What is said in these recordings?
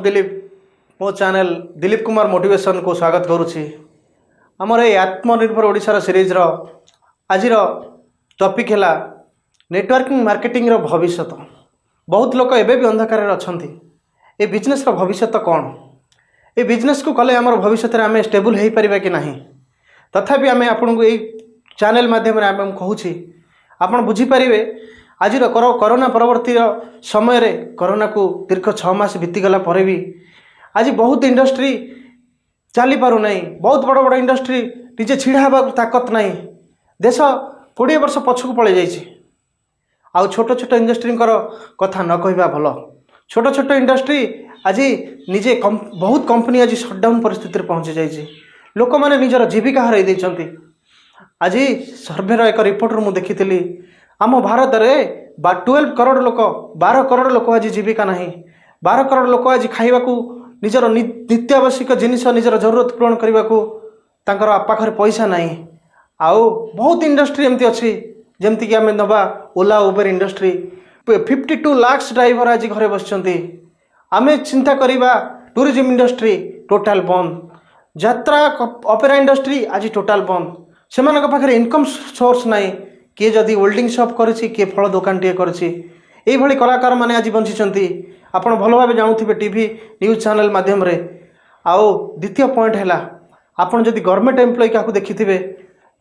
दिलीप मो channel Dilip Kumar motivation को स्वागत करुच्ची आमर ये आत्मनिर्भर ओडिशार सीरीज आज टॉपिक है नेटवर्किंग मार्केटिंग रो भविष्य। बहुत लोग एवं भी अंधकार अच्छा ये बिजनेस रो भविष्य कौन ये बिजनेस को कले आम भविष्य आम स्टेबल हो पार कि नहीं तथापि आम आपन को यही चैनल माध्यम आम कहूँ आपड़ बुझीपारे आज कोरोना परवर्ती समय रे कोरोना को दीर्घ 6 मास बीतीगला पर भी आज बहुत इंडस्ट्री चली पार ना बहुत बड़ बड़ इंडस्ट्री निजे छिड़ा हवा ताकत नहीं देश 20 वर्ष पछक पड़े जाइए आउ छोट छोट इंडस्ट्री कथा न कहवा भल छोट छोट इंडस्ट्री आज निजे बहुत कंपनी आज सटडाउन परिस्थिति पहुँची जाइए लोक मैंने निजर जीविका हर आज सर्वेर एक रिपोर्ट मुझे देखी आम भारत में 12 करोड़ लोक 12 करोड़ लोक आज जीविका नहीं 12 करोड़ लोक आज खाइबा निजर नित्यावश्यक जिनिस निजर जरूरत पूरण करने को पाखरे पैसा नहीं आउ बहुत इंडस्ट्री एमती अच्छी जमती कि आम नवा ओला उबर इंडस्ट्री 52 लाख ड्राइवर आज घरे बस आम चिंता करवा टूरिज्म इंडस्ट्री टोटाल बंद यात्रा ऑपेरा इंडस्ट्री आज टोटाल बंद से पाखे इनकम सोर्स नहीं किए जदि वेल्डिंग शॉप करी किए फल दुकान टे करी कलाकार मैंने आज बंची आपड़ भल भाव जानूे टीवी न्यूज चैनल माध्यम आउ द्वितीय पॉइंट है आपड़ जदि गवर्नमेंट एम्प्लॉय क्या देखिथे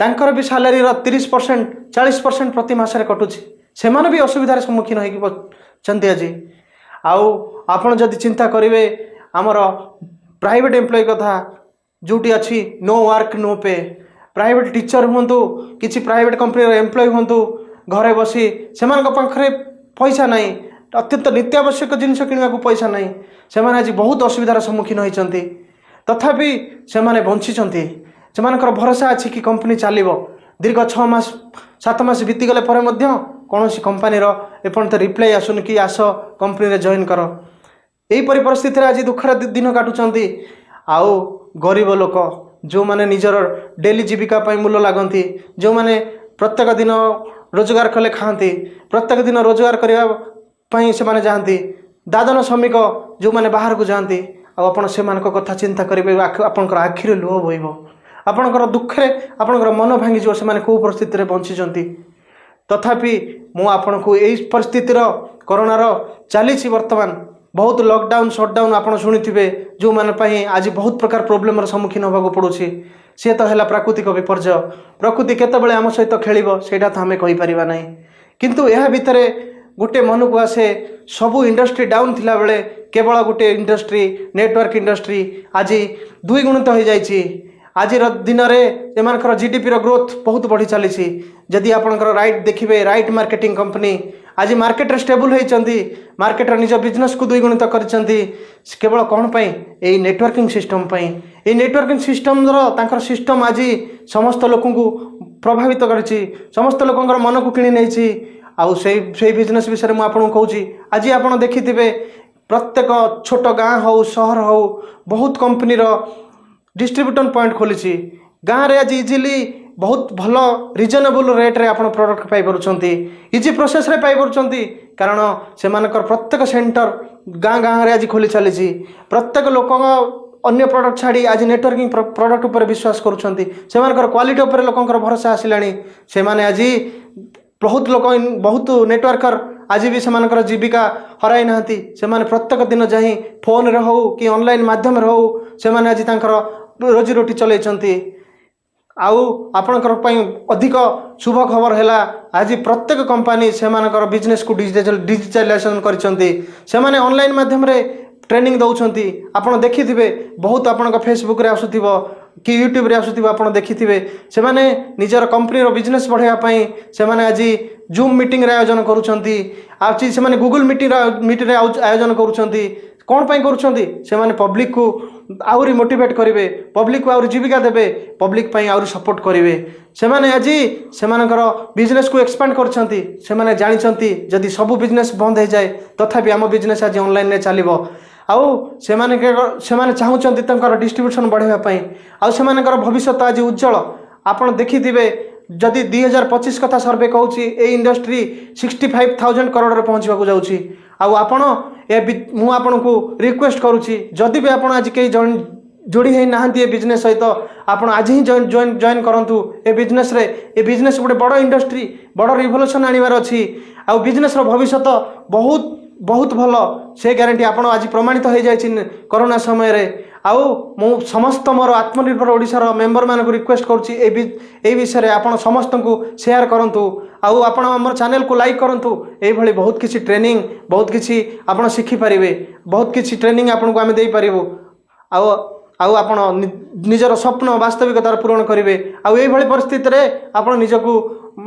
तांकर भी सैलरी 30% 40% प्रति मास कटुची से भी असुविधार सम्मुखीन होती आज आउ आपड़ जदि चिंता करेंगे आमर प्राइवेट एम्प्लॉय कथा जोटी अच्छी नो वर्क नो पे प्राइवेट टीचर हूँ कि प्राइवेट कंपनी एम्प्लॉय हूँ घरे बसी से पाखे पैसा नहीं अत्यंत नित्यावश्यक जिनस किणवा पैसा नहीं से आज बहुत असुविधार सम्मुखीन होती तथापि से बंची से भरोसा अच्छी कि कंपनी चलो दीर्घ 6 मास 7 मास बीतीगले कौन सी कंपनी एपर्त रिप्लाई आसुन कि आस कंपनी जॉइन कर यहीपरी परिस्थिति आज दुखर दिन काटुंट आउ गरीब लोक जो माने निजर डेली जीविका मूल्य लगती जो माने प्रत्येक दिन रोजगार कले खाती प्रत्येक दिन रोजगार करने से जाती दादन श्रमिक जो माने बाहर को जाती आपण से कथा चिंता करेंगे आपंकर आखिर लुह बोब आपंकर दुखे आपंकर मन भांगी से कौ परिस्थिति बंची तथापि मुझे को यही परिस्थितिर कोरोनार चली बर्तमान बहुत लॉकडाउन शटडाउन आपड़ शुणिथे जो माने आज बहुत प्रकार प्रोब्लेम सम्मुखीन होगा पड़ुछि सी तो है प्राकृतिक विपर्य प्रकृति केतबेले आम सहित खेल सेटा तो आम कहीपर ना किंतु यह भितर गोटे मन को आसे सबू इंडस्ट्री डाउन थिला बेले केवल गोटे इंडस्ट्री नेटवर्क इंडस्ट्री आज 2 गुणित हो जाइए आज दिन में जीडीपी ग्रोथ बहुत बढ़ी चली जदि आपंकर राइट देखिए राइट मार्केटिंग कंपनी आज मार्केट रे स्टेबल होती मार्केट निज बिजनेस को 2 गुणित करछंती केवल कौन पाई यही नेटवर्किंग सिस्टम पाई ये नेटवर्किंग सिस्टम सिस्टम आज समस्त लोक को प्रभावित करिछि समस्त लोकंकर मन को किणी नहीं आउ से बिजनेस विषय में आपको कहूँ आज आप देखिथे प्रत्येक छोट गाँ हो सहर हो बहुत कंपनी डिस्ट्रीब्यूटर पॉइंट खोली गाँव में आज इजिली बहुत भल रिजनेबल रेट रे आपण प्रोडक्ट पाई पारुछंती इजी प्रोसेस रे पाई पारुछंती कारण से प्रत्येक सेंटर गाँ गाँव में आज खोली चली प्रत्येक लोक अन्य प्रोडक्ट छाड़ी आज नेटवर्किंग प्रोडक्ट उपर विश्वास करुछंती क्वालिटी उपर लोकंकर भरोसा आसिलानी से आज बहुत लोक बहुत नेटवर्कर आज भी से जीविका हराई नाहंती से प्रत्येक दिन जाही फोन रे हो कि ऑनलाइन माध्यम रे हो से आज तांकर रोजी रोटी चलैछंती आउ आपणकर अधिक शुभ खबर है आज प्रत्येक कंपनी से बिजनेस को डिजिटलाइजेशन कर ऑनलाइन माध्यम रे ट्रेनिंग दौरान आपड़ देखिथे बहुत आपण फेसबुक रे आसुथिबो कि यूट्यूब रे आसुथिबो आपण देखिथे से निजर कंपनी रो बिजनेस बढ़ाई से आज जूम मीटिंग रे आयोजन करुछंती आज से गूगल मीटिंग रे आयोजन करुछंती कौन पाई करुछंती से पब्लिक को आउरी मोटिवेट करेंगे पब्लिक को आउरी जीविका देवे पब्लिक पाई आउरी सपोर्ट करेंगे से आज से बिजनेस को एक्सपांड करछंती से जानिछंती जदि सबू बिजनेस बंद हो जाए तथापि आम बिजनेस आज ऑनलाइन रे चलिबो आउ से चाहूँगी डिस्ट्रीब्यूशन बढ़ाई आउ से भविष्य आज उज्जवल आपड़ देखिथे जदि 2025 कथा सर्वे कहूँ ये इंडस्ट्री 65,000 करोड़ पहुँचवाक जाऊँगी आपड़ मु आपन को रिक्वेस्ट करुच्ची जदि भी आपण आज कई जोड़ी है नहांती ए बिजनेस सहित आपण आज ही जॉइन करंतु ए बिजनेस रे ए बिजनेस गोटे बड़ इंडस्ट्री बड़ रिवोल्यूशन आनिबार अछि आ बिजनेस रो भविष्य बहुत बहुत भल से ग्यारंटी आपण आज प्रमाणित हो जाय कोरोना समय रे आउ मु समस्त मोर आत्मनिर्भर ओडिशार मेंबर मानक रिक्वेस्ट करुच्ची ए विषय रे आपण समस्त को शेयर करंतु आउ आपण हमर चैनल को लाइक करंतु ए भली बहुत किछि ट्रेनिंग बहुत किछि आपण शिखि परिबे बहुत किछि ट्रेनिंग आपण को आमे देई परिबो आउ आउ आपण निजर स्वप्न वास्तविकता पूरण करेंगे आउ ये परिस्थिति रे आपण निजको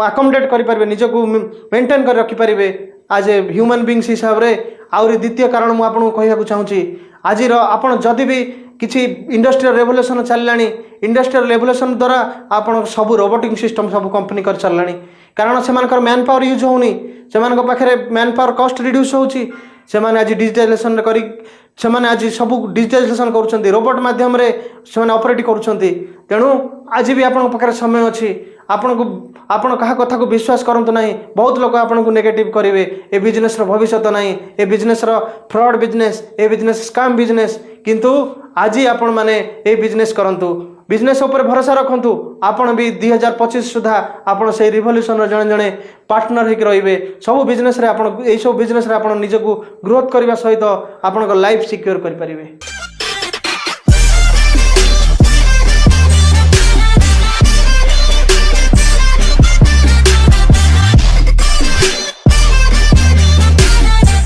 अकोमोडेट करि परिबे निजको मेंटेन कर रखि परिबे आज ए ह्यूमन बीइंग्स हिसाब रे आउरी द्वितीय कारण मु आपन को कहया चाहूँगी आज आपण जदि भी किसी इंडस्ट्रियल रेवोल्यूशन चललानी इंडस्ट्रियल रेवोल्यूशन द्वारा आपण सब रोबोटिक सिस्टम सब कंपनी कर चललानी कारण से मैन पावर यूज होनी से पाखे मैन पावर कॉस्ट रिड्यूस होची से आज डिजिटाइजेशन करी से आज सब डिजिटाइजेशन कर रोबोट माध्यम रे से ऑपरेट करुँच तेणु आज भी आपण पाखे समय अच्छी आपण को आपण कहा कथा को विश्वास करंतु नहीं बहुत लोग आपण को नेगेटिव करेंगे ए बिजनेस रो भविष्य नहीं ए बिजनेस रो फ्रॉड बिजनेस ए बिजनेस स्कैम बिजनेस किंतु आज आपण माने ए बिजनेस करंतु बिजनेस ऊपर भरोसा रखंतु आपण भी 2025 सुधा आपण से रिवोल्यूशन जने जने पार्टनर होकर रहिबे सब बिजनेस रे आपण ए सब बिजनेस रे आपण निजको ग्रोथ करबा सहित आपण लाइफ सिक्योर करि परिबे।